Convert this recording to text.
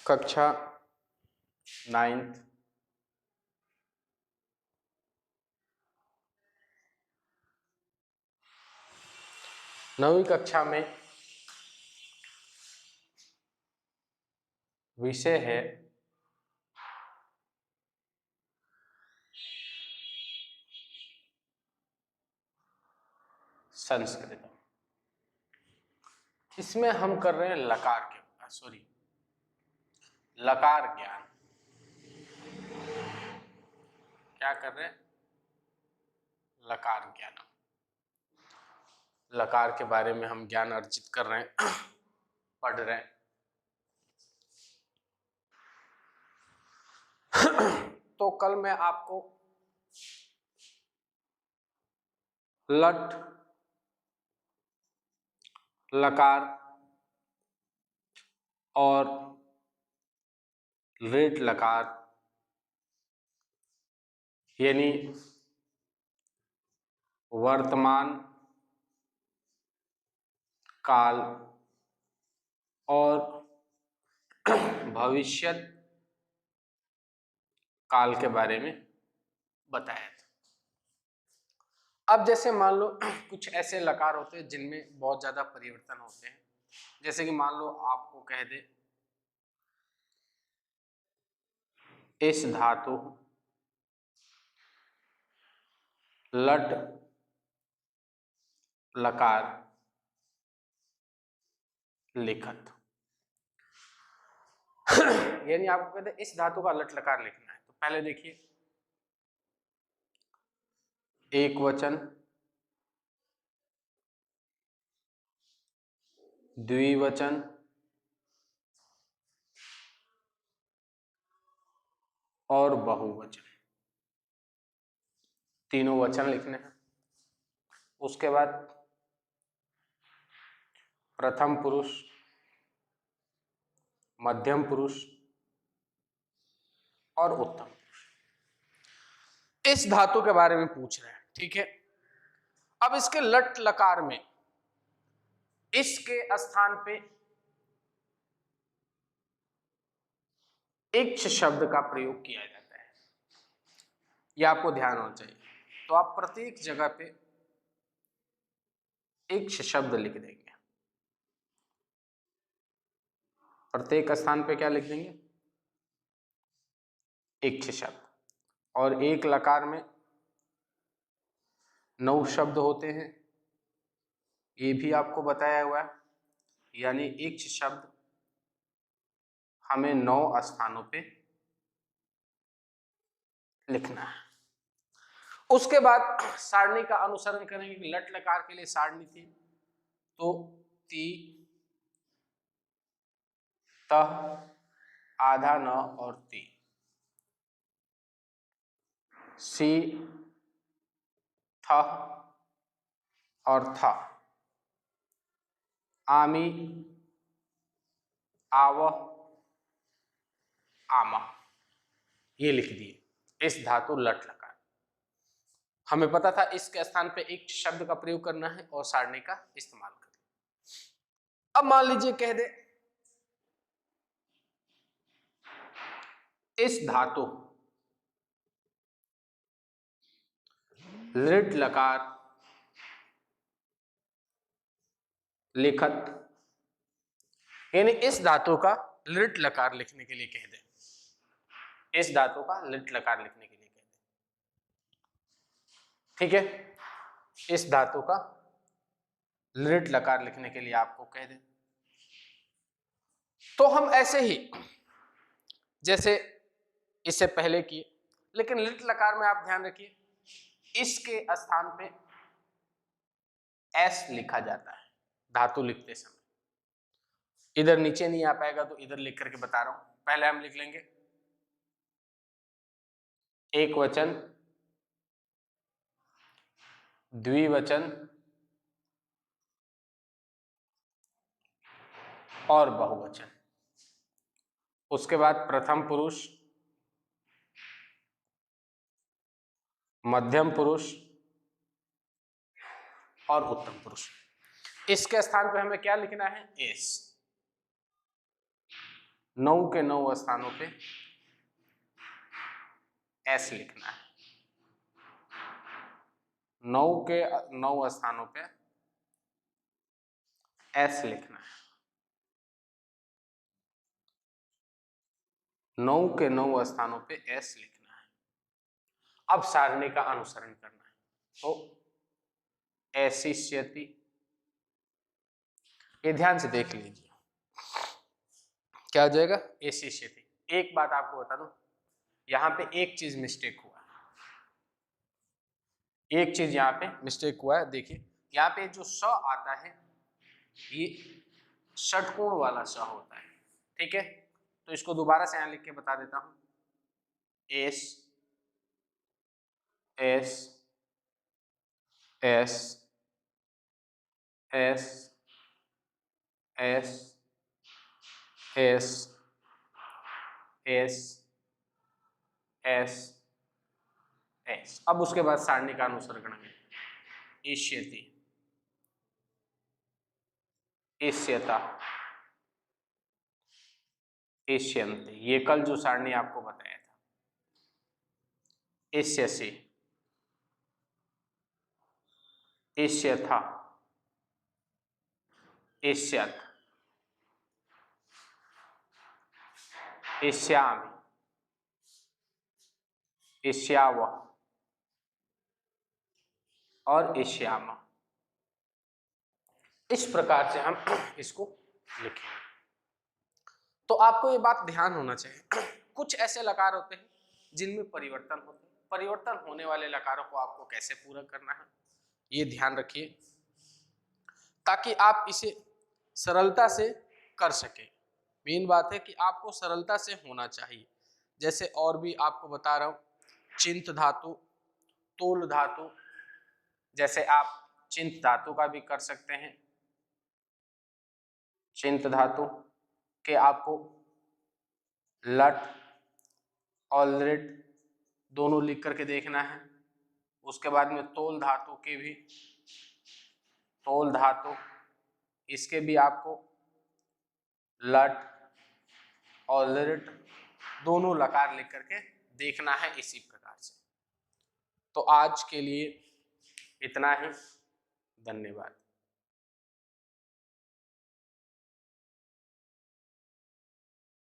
कक्षा 9th नवीं कक्षा में विषय है संस्कृत। इसमें हम कर रहे हैं लकार ज्ञान। क्या कर रहे हैं? लकार ज्ञान। लकार के बारे में हम ज्ञान अर्जित कर रहे हैं, पढ़ रहे हैं। तो कल मैं आपको लट, लकार और रेट लकार यानी वर्तमान काल और भविष्यत काल के बारे में बताया था। अब जैसे मान लो कुछ ऐसे लकार होते हैं जिनमें बहुत ज्यादा परिवर्तन होते हैं। जैसे कि मान लो आपको कह दे इस धातु लट लकार लिखत यानी आपको कहते हैं इस धातु का लट लकार लिखना है। तो पहले देखिए एक वचन, द्विवचन, और बहुवचन, तीनों वचन लिखने हैं। उसके बाद प्रथम पुरुष, मध्यम पुरुष और उत्तम पुरुष। इस धातु के बारे में पूछ रहे हैं, ठीक है। अब इसके लट लकार में इसके स्थान पे इक्ष शब्द का प्रयोग किया जाता है, यह आपको ध्यान होना चाहिए। तो आप प्रत्येक जगह पे इक्ष शब्द लिख देंगे। प्रत्येक स्थान पे क्या लिख देंगे? इक्ष शब्द। और एक लकार में 9 शब्द होते हैं, ये भी आपको बताया हुआ है। यानी इक्ष शब्द हमें 9 स्थानों पे लिखना है। उसके बाद सारणी का अनुसरण करेंगे। लट लकार के लिए सारणी थी तो ती, तह, आधा न और ती, सी, थ और था, आमी, आव, आमा, ये लिख दिए। इस धातु लट लकार। हमें पता था इसके स्थान पे एक शब्द का प्रयोग करना है और सारणी का इस्तेमाल करना। अब मान लीजिए कह दे इस धातु लट लकार लिखत, यानी इस धातु का लट लकार लिखने के लिए कह दे। इस धातु का लट लकार लिखने के लिए कह दे, ठीक है। इस धातु का लट लकार लिखने के लिए आपको कह दे। तो हम ऐसे ही जैसे इससे पहले किए, लेकिन लट लकार में आप ध्यान रखिए इसके स्थान पे एस लिखा जाता है धातु लिखते समय। इधर नीचे नहीं आ पाएगा तो इधर लिख करके बता रहा हूं। पहले हम लिख लेंगे एक वचन, द्विवचन और बहुवचन। उसके बाद प्रथम पुरुष, मध्यम पुरुष और उत्तम पुरुष। इसके स्थान पे हमें क्या लिखना है? एस। 9 के 9 स्थानों पे एस लिखना है। 9 के 9 स्थानों पे एस लिखना है। 9 के 9 स्थानों पे एस लिखना है। अब सारणी का अनुसरण करना है। तो एसिष्यति, ये ध्यान से देख लीजिए क्या हो जाएगा, एसिष्यति। एक बात आपको बता दूं, यहां पे एक चीज मिस्टेक हुआ है, एक चीज यहां पे मिस्टेक हुआ है। देखिए यहाँ पे जो स आता है ये षटकोण वाला स होता है, ठीक है। तो इसको दोबारा से यहां लिख के बता देता हूं, S S S S S S S S S. अब उसके बाद सारणी का अनुसरण करेंगे, इष्यति, इष्यता, इष्यन्ति। ये कल जो सारणी आपको बताया था, इष्यसि, इष्यथा, इष्यत्, इष्यामि, इष्यावः और इष्यामः। इस प्रकार से हम इसको लिखेंगे। तो आपको ये बात ध्यान होना चाहिए, कुछ ऐसे लकार होते हैं जिनमें परिवर्तन होते हैं, परिवर्तन होने वाले लकारों को आपको कैसे पूरा करना है ये ध्यान रखिए, ताकि आप इसे सरलता से कर सकें। मेन बात है कि आपको सरलता से होना चाहिए। जैसे और भी आपको बता रहा हूं, चिंत धातु, तोल धातु, जैसे आप चिंत धातु का भी कर सकते हैं। चिंत धातु के आपको लट और लिट दोनों लिख करके देखना है। उसके बाद में तोल धातु के भी, तोल धातु इसके भी आपको लट और लिट दोनों लकार लिख करके देखना है इसी प्रकार से। तो आज के लिए इतना ही, धन्यवाद।